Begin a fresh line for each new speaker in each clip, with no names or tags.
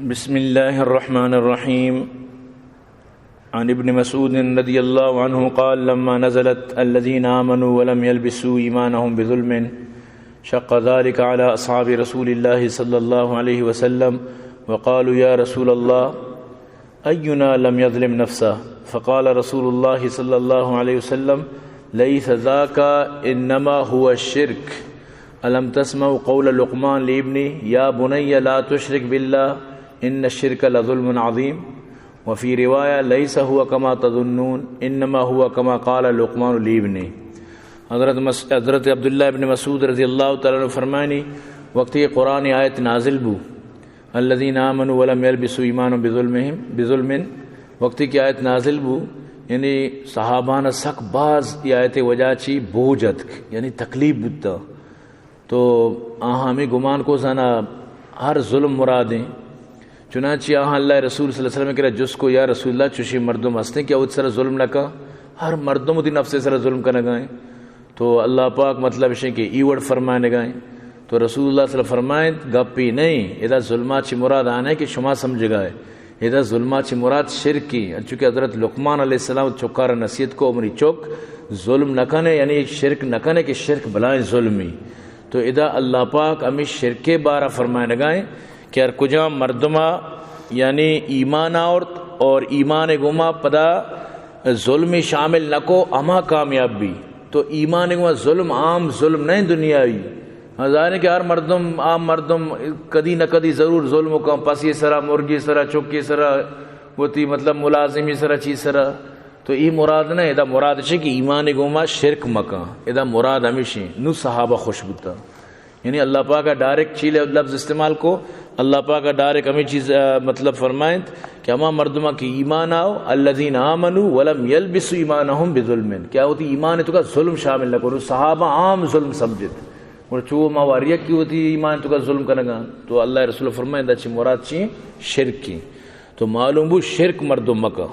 بسم الله الرحمن الرحيم. عن ابن مسعود رضي الله عنه قال لما نزلت الذين آمنوا ولم يلبسوا إيمانهم بظلم شق ذلك على أصحاب رسول الله صلى الله عليه وسلم وقالوا يا رسول الله أينا لم يظلم نفسه؟ فقال رسول الله صلى الله عليه وسلم ليس ذاك إنما هو الشرك. ألم تسمعوا قول لقمان لابنه يا بني لا تشرك بالله إن الشرك لظلم عظيم. وفي رواية ليس هو كما تظنون إنما هو كما قال لقمان لابنه. حضرت عبداللہ ابن مسعود رضی اللہ تعالیٰ عنہ فرمائنی وقت یہ قرآن آیت نازل بو الذین آمنوا ولم یلبسوا ایمانهم بظلم وقتی کی آیت نازل بو یعنی صحابان سک باز یہ آیت وجہ چی بوجت یعنی تکلیف بودتا تو ہمیں گمان کو زنا ہر ظلم مرادیں چنانچہ اللہ رسول صلی اللہ علیہ وسلم کہ جس کو یا رسول اللہ چوشی مردم ہستے کیا اس طرح ظلم نہ کا ہر مردم دی نفس سر ظلم کرنے گائیں تو اللہ پاک مطلب ہے کہ ایوڑ فرمانے گائیں تو رسول اللہ صلی اللہ علیہ وسلم فرمائیں گپی نہیں ادا ظلمات چی مراد آنا ہے کہ شما سمجھ گئے ادا ظلمات چی مراد شرک کی چونکہ حضرت لقمان علیہ السلام چوکار نصیحت کو عمری چوک ظلم نہ کنے یعنی شرک نہ کنے کہ شرک بلائیں ظلمی تو ادا اللہ پاک ہمیں شرک بارہ فرمانے گائیں کہ ہر کجا مردمہ یعنی ایمان اور ایمان گما پدا ظلمی شامل نہ کو اما کامیاب بھی تو ایمان گما ظلم عام ظلم نہیں دنیاوی ظاہر ہے کہ ہر مردم عام مردم کدی نہ کدی ضرور ظلم کا پسی سرا مرغی سرا چوکی سرا ہوتی مطلب ملازمی سرا چیز سرا تو یہ مراد نہیں ادا مراد ہے کہ ایمان گما شرک مکان ادا مراد ہمیشہ نو صحابہ خوش بتا یعنی اللہ پاک کا ڈائریکٹ چیل لفظ استعمال کو اللہ پاک کا ڈائریکٹ ہمیں چیز مطلب فرمائیں کہ ہما مردمہ کی ایمان آؤ الذین آمنوا ولم یلبسوا ایمانہم بظلم کیا ہوتی ایمان ہے تو کا ظلم شامل نہ کرو صحابہ عام ظلم سمجھت اور چو مواریہ کی ہوتی ایمان تو کا ظلم کرنے گا تو اللہ رسول فرمائیں دا چی مراد چی شرک کی تو معلوم بو شرک مردمہ کا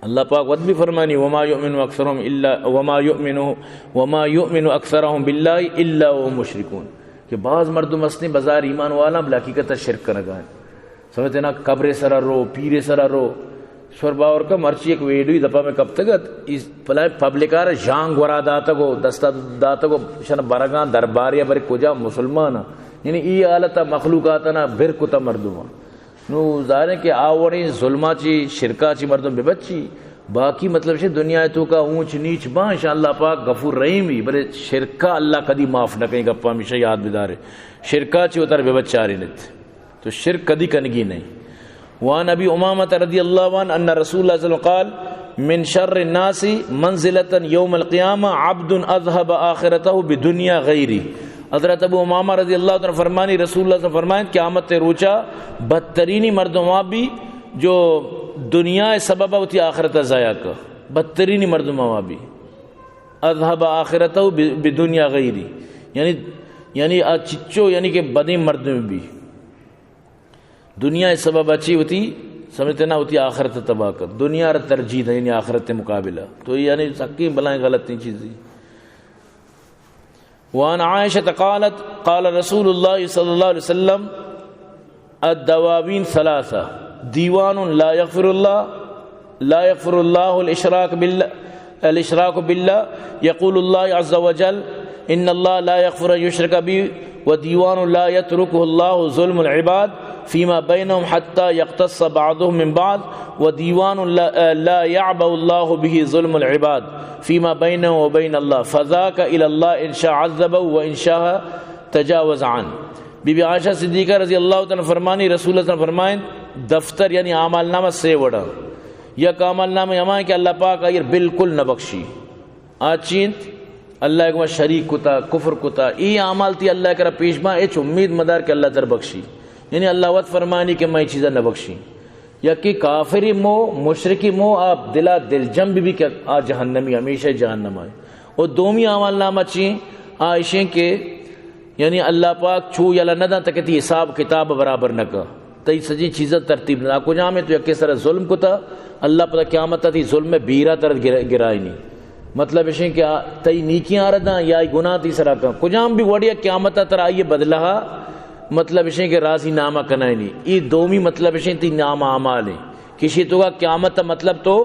اللہ پاک ود بھی فرمانی وما یؤمن اکثرهم باللہ الا وهم مشرکون کہ بعض مردم ہستے بازار ایمان والا بلا حقیقت شرک کرنے گئے سمجھتے نا قبر سرا رو پیرے سرا رو شوربا اور کا مرچی ایک ویڈیو دپا میں کب تک اس پلائے پبلکار جانگ ورا داتا کو دستا داتا کو شن برگان درباریا بر کجا مسلمان یعنی ای حالت مخلوقات نا بھر کتا مردم نو ظاہر ہے کہ آوڑی ظلمہ چی شرکا چی مردم بے بچی باقی مطلب ہے دنیا تو کا اونچ نیچ باں انشاءاللہ پاک غفور رحیم ہی بلے شرکا اللہ کدی معاف نہ کہیں گپا ہمیشہ یاد بدارے شرکا چی اتر بے بچاری نت تو شرک کدی کنگی نہیں. وان ابی امامہ رضی اللہ عنہ ان رسول اللہ صلی اللہ علیہ وسلم قال من شر الناس منزلتا یوم القیامہ عبد اذهب آخرته بدنیا غیری. حضرت ابو امامہ رضی اللہ عنہ فرمانی رسول اللہ صلی اللہ علیہ وسلم فرمائیں قیامت روچا بدترینی مردم بھی جو دنیا سبب ہوتی آخرت ضائع کا بدترینی مردم بھی اذهب آخرته بدنیا غیری یعنی چچو یعنی کہ بدی مردم بھی دنیا سبب اچھی ہوتی سمجھتے نہ ہوتی آخرت تباہ کر دنیا را ترجیح ہے یعنی آخرت مقابلہ تو یعنی سکی بلائیں غلط نہیں چیزیں. وان عائشہ قالت قال رسول اللہ صلی اللہ علیہ وسلم الدواوین ثلاثہ دیوان لا یغفر اللہ الاشراک باللہ یقول اللہ عز وجل ان اللہ لا یغفر یشرک بی ودیوان لا یترکہ اللہ ظلم العباد فيما بينهم حتى يقتص بعضهم من بعض وديوان لا يعبأ الله به ظلم العباد فيما بينه وبين الله فذاك إلى الله إن شاء عذبه وإن شاء تجاوز عنه. بی بی عائشہ صدیقہ رضی اللہ تعالیٰ فرمانی رسول اللہ صلی اللہ علیہ وسلم فرمائیں دفتر یعنی اعمال نامہ سے وڑا یا اعمال نامہ ہمائیں کہ اللہ پاک آئیر بالکل نہ بخشی آچینت اللہ ایک شریک کتا کفر کتا ای اعمال تی اللہ کرا پیش ماں ایچ امید مدار کہ اللہ در بخشی یعنی اللہ وقت فرمانی کہ میں چیزیں نہ بخشی یا کہ کافری مو مشرکی مو آپ دل جنب بھی کہ آ جہنمی ہمیشہ جہنم آئے اور دومی اعمال نامہ چین آئیشیں کہ یعنی اللہ پاک چھو یا لندہ تکتی حساب کتاب برابر نہ کا تی سجی چیزیں ترتیب نہ کو جامے تو یکی سر ظلم کو تا اللہ پتہ قیامت تی ظلم میں بیرہ ترد گرائی نہیں مطلب ہے کہ تی نیکیاں آردہ یا گناہ تی سرا کا کجام بھی وڑیا قیامت تر آئیے بدلہا مطلب اسے کہ راضی نامہ کنائیں نہیں، یہ دومی مطلب اسے تی نامہ عمال ہیں کسی تو کا قیامت مطلب تو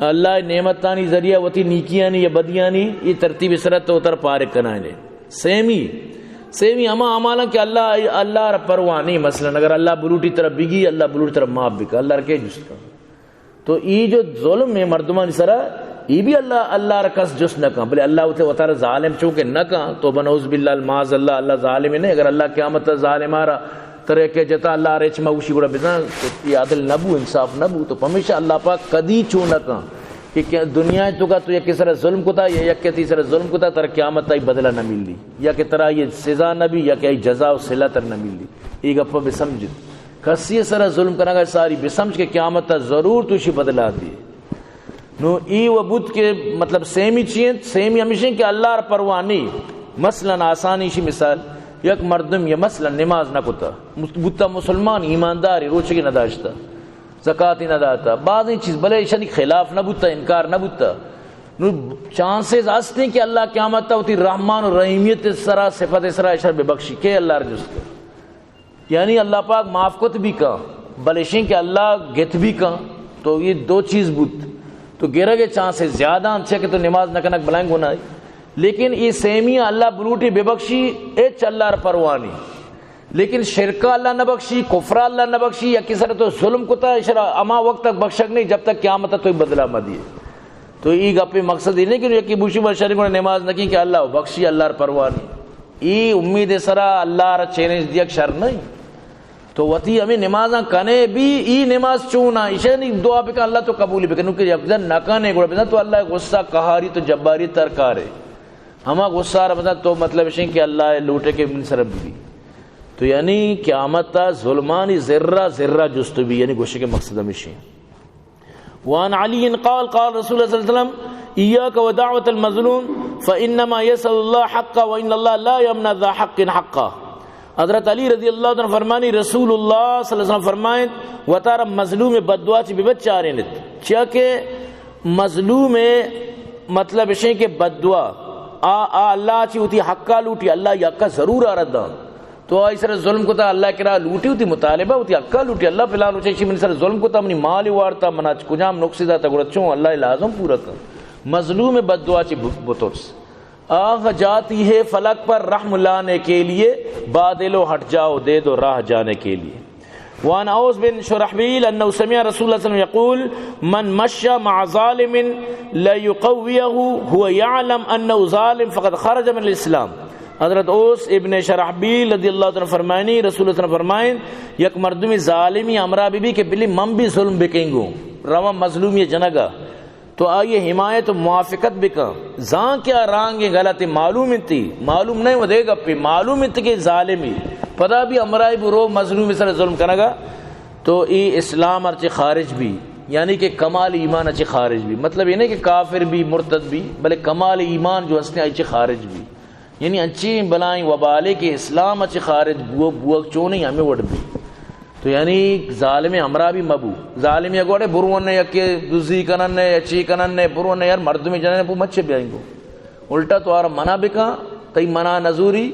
اللہ نعمتانی ذریعہ وتی نیکیاں نہیں یا بدیاں نہیں، یہ ترتیب اسرت تو اتر پارک کنائیں نے سیمی ہما عمالا کہ اللہ را پرواہ نہیں، مثلا اگر اللہ بلوٹی طرف بگی اللہ بلوٹی طرف معاف بکا اللہ رکے جس کا، تو یہ جو ظلم ہے مردمان سرا یہ بھی اللہ رکس جس نہ کہاں، بلے اللہ اتھے وطار ظالم چونکہ نہ کہاں تو بنعوذ باللہ المعاذ اللہ ظالم نہیں، اگر اللہ قیامت ظالم آرہا طرح کے جتا اللہ ریچ موشی گوڑا بزن تو یہ عدل نبو انصاف نبو، تو پمیشہ اللہ پاک کدی چون نہ کہاں کہ دنیا تو کا تو یا کس طرح ظلم کو تھا یا یک تیسرا ظلم کو تھا تر قیامت تائی بدلہ نہ مل لی، یا کہ طرح یہ سزا نہ بھی یا کہ جزا و صلہ تر نہ مل لی، ایک اپا بسمجد کسی سرا ظلم کرنا گا ساری بسمجھ کے قیامت تا ضرور توشی بدلا دی نو ای و بود کے مطلب سیمی چیئیں سیمی ہمیشہ کہ اللہ را پروانی، مثلا آسانی شی مثال یک مردم یا مثلا نماز نہ کتا بودتا مسلمان ایمانداری روچگی نہ داشتا زکاة نہ داتا بعض چیز بلے شنی خلاف نہ بودتا انکار نہ بودتا نو چانسز ہستے کہ اللہ قیامت تا ہوتی رحمان و رحیمیت سرا صفت سرا اشار بے بخشی کہ اللہ رجس کا، یعنی اللہ پاک معاف کت بھی کہاں بلشیں کہ اللہ گت بھی کہاں، تو یہ دو چیز بود تو گرہ گے چانسز زیادہ اچھا کہ تو نماز نہ کنک بلائیں گونا ہے، لیکن یہ سیمیہ اللہ بلوٹی بے بخشی ایچ اللہ را پروانی، لیکن شرکہ اللہ نہ بخشی کفرہ اللہ نہ بخشی یا کس طرح تو ظلم کتا اشارہ اما وقت تک بخشک نہیں جب تک قیامت تو بدلہ مدیے، تو یہ گپے مقصد ہی نہیں کہ یکی بوشی بشاری کو نماز نہ کی کہ اللہ بخشی اللہ را پروانی، یہ امید سرا اللہ را چیلنج دیا شر نہیں، تو وتی ہمیں نمازاں کنے بھی ای نماز چونا اسے نہیں دعا بکا اللہ تو قبولی بکا نوکہ یکزن نہ کنے گوڑا بزن تو اللہ غصہ قہاری تو جباری ترکارے ہما غصہ رہا بزن تو مطلب اسے کہ اللہ لوٹے کے من سرب بھی، تو یعنی قیامت تا ظلمانی ذرہ ذرہ جستو بھی، یعنی گوشے کے مقصد ہمیشہ۔ وان علی قال قال رسول اللہ صلی اللہ علیہ وسلم ایاک و دعوت المظلوم فانما یسأل اللہ حقا وان اللہ لا یمنع ذا حق حقا۔ حضرت علی رضی اللہ عنہ فرمانی رسول اللہ صلی اللہ علیہ وسلم فرمائیں وطارا مظلوم بددعا چی ببت چارے نت چیا کہ مظلوم مطلب اسے کہ بددعا اللہ چی ہوتی حقا لوٹی اللہ یہ حقا ضرور آردہ تو اس طرح ظلم کو تا اللہ کرا لوٹی ہوتی مطالبہ ہوتی حقا لوٹی اللہ پلان ہوچے چی من سر ظلم کو تا منی مالی وارتا منا کجام نقصی داتا گوڑا چون اللہ لازم پورا کر مظلوم بددعا چی بطرس آہ جاتی ہے فلک پر رحم لانے کے لیے بادلو ہٹ جاؤ دے دو راہ جانے کے لیے۔ وان اوس بن شرحبیل انہو سمع رسول اللہ صلی اللہ علیہ وسلم یقول من مشى مع ظالم لیقویہ هو یعلم انہو ظالم فقد خرج من الاسلام۔ حضرت اوس ابن شرحبیل رضی اللہ عنہ فرمائنی رسول اللہ صلی اللہ علیہ وسلم فرمائن یک مردمی ظالمی امرا بی کہ بلی من بھی ظلم بکیں گو روا مظلومی جنگا تو آئیے حمایت و موافقت بکا زان کیا رانگیں غلط معلوم انتی معلوم نہیں وہ دے گا پی معلوم انتی کہ ظالمی پدا بھی امرائی برو مظلوم سر ظلم کرنگا تو ای اسلام ارچے خارج بھی یعنی کہ کمال ایمان اچھے خارج بھی مطلب یہ نہیں کہ کافر بھی مرتد بھی بلے کمال ایمان جو ہستے اچھے خارج بھی یعنی اچھی بلائیں وبالے کہ اسلام اچھے خارج بوک چونیں ہمیں وڑ بھی تو یعنی ظالم امرا بھی مبو ظالم یا گوڑے برون نے یکی دوزی کنن نے اچھی کنن نے برون نے یار مردمی جننے پو مچھے بھی آئیں گو الٹا تو آرہ منع بکا تی منع نظوری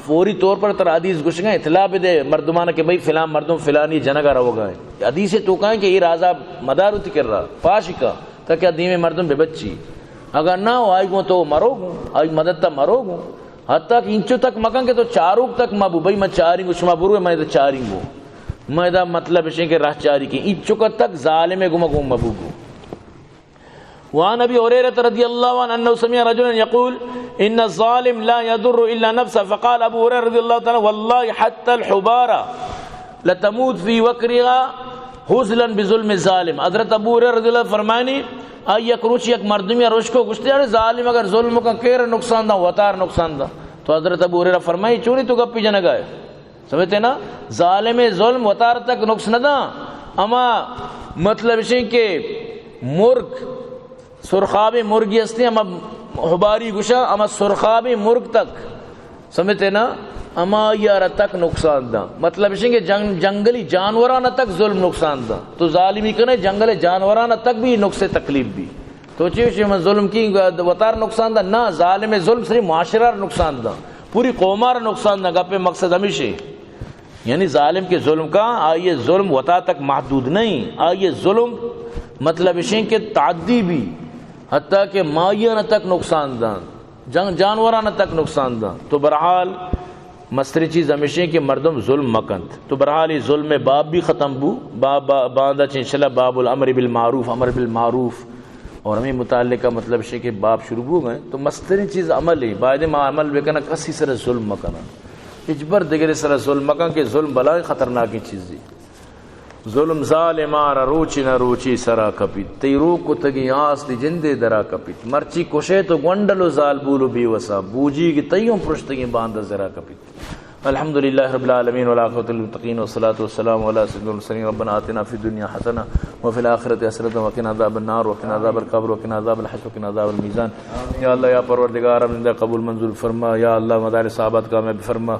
فوری طور پر تر حدیث گوشنگا اطلاع دے مردمانہ کہ بھئی فلان مردم فلانی جنگا رہو گا ہے حدیث تو کہیں کہ یہ رازہ مدارو تی کر رہا پاشکا تا کیا دیم مردم بے بچی اگر نہ ہو آئی گو تو مرو گو آئی مدد تا مرو گو حتیٰ کہ انچو تک مکن کے تو چاروک تک مبو بھئی میں چاریں گو شما برو ہے میں تو چاریں گو میں دا مطلب اسے کہ راہ چاری کی انچو تک ظالم گم گم مبو گو۔ وعن ابی ہریرہ رضی اللہ عنہ انہو سمع رجلا یقول ان الظالم لا يضر الا نفسه فقال ابو ہریرہ رضی اللہ عنہ والله حتى الحبارہ لتموت في وکرها حزلا بظلم الظالم۔ حضرت ابو ہریرہ رضی اللہ فرمانی آئی کروچی ایک مردمی روش کو گشتے ہیں ظالم اگر ظلم کا کیر نقصان دا وطار نقصان دا تو حضرت ابو ہریرہ فرمائی چونی تو گپی جنگ آئے سمجھتے نا ظالم ظلم وطار تک نقص نہ دا اما مطلب اسے کہ مرگ سرخاب مرگی ہستے اما حباری گشا اما سرخاب مرگ تک سمجھتے نا اما یارہ تک نقصان دا مطلب اسے کہ جنگلی جانورانہ تک ظلم نقصان دا تو ظالمی کنے جنگل جانورانہ تک بھی نقص تکلیف بھی تو چیوشی میں ظلم کی وطار نقصان دا نہ ظالم ظلم صرف معاشرہ نقصان دا پوری قومار نقصان نہ گپے مقصد ہمیشہ یعنی ظالم کے ظلم کا آئیے ظلم وطا تک محدود نہیں، آئیے ظلم مطلب اشیں کہ تعدی بھی حتیٰ کہ مائیانہ تک نقصان دان جانورانہ تک نقصان دان. تو بہرحال مستری چیز ہمیشہ کہ مردم ظلم مکند. تو بہرحال یہ ظلم باب بھی ختم بو باب باندھا انشاءاللہ باب الامر بالمعروف امر بالمعروف اور ہمیں متعلقہ مطلب ہے کہ باب شروع ہو گئے. تو مستری چیز عمل ہے باید ما عمل بکنا کسی سر ظلم مکنا اجبر دیگر سر ظلم مکن کہ ظلم بلا خطرناکی چیز ہے. ظلم ظالمارا روچی نہ روچی سرا کپیت تی روح کو تگی آس دی جندے درا کپیت مرچی کشے تو گونڈلو زال بولو بی وسا بوجی کی تیوں پرشتگی باندھا زرا کپیت. الحمدللہ رب العالمین والعاقبۃ للمتقین والصلاۃ والسلام علی سیدنا المرسلین. ربنا آتنا فی الدنیا حسنہ وفی الآخرۃ حسنۃ وقنا عذاب النار وقنا عذاب القبر وقنا عذاب الحشر وقنا عذاب المیزان. یا اللہ یا پروردگار زندہ قبول منظور فرما. یا اللہ مدارس صحابات کامیاب فرما.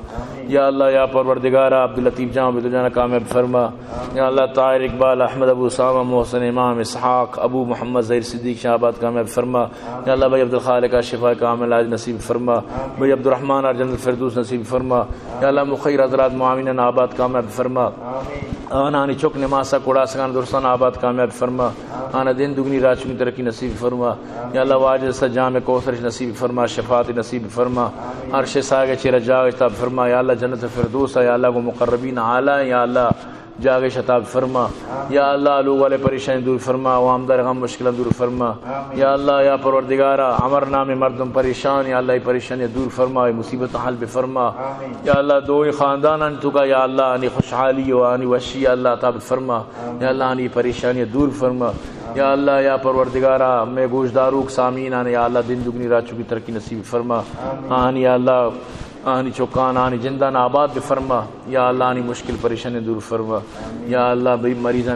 یا اللہ یا پروردگار عبداللطیف جان عبد الجان کامیاب فرما. یا اللہ طاہر اقبال احمد ابو اسامہ محسن امام اسحاق ابو محمد ظہیر صدیق شہاباد کامیاب فرما. یا اللہ بھائی عبدالخالق کا شفا کامل علاج نصیب فرما. بھائی عبدالرحمن اور جنت الفردوس نصیب فرما. یا اللہ مخیر حضرات معاونین آباد کامیاب فرما. آنا آنی چک نماسا کوڑا سگان درستان آباد کامیاب فرما. آنا دن دگنی رات چکی ترقی نصیب فرما. یا اللہ واجد سجام کوثر نصیب فرما. شفاعت نصیب فرما. عرش ساگ چیر جاگ تاب فرما. یا اللہ جنت فردوس یا اللہ کو مقربین اعلی یا اللہ جاگ شتاب فرما. یا اللہ لوگ والے پریشانی دور فرما. عوام در غم مشکل دور فرما. یا اللہ یا پروردگارا امر نام مردم پریشان یا اللہ پریشانی دور فرما. مصیبت حل بفرما. یا اللہ دو خاندان تو کا یا اللہ انی خوشحالی و انی وشی یا اللہ تاب فرما. یا اللہ انی پریشانی دور فرما. یا اللہ یا پروردگارا میں گوشداروک سامین آنے یا اللہ دن دگنی رات چکی ترقی نصیب فرما. آنی یا اللہ آنی چوکان آنی جندان آباد بفرما. یا اللہ آنی مشکل پریشانی دور فرما. یا اللہ بھئی مریضان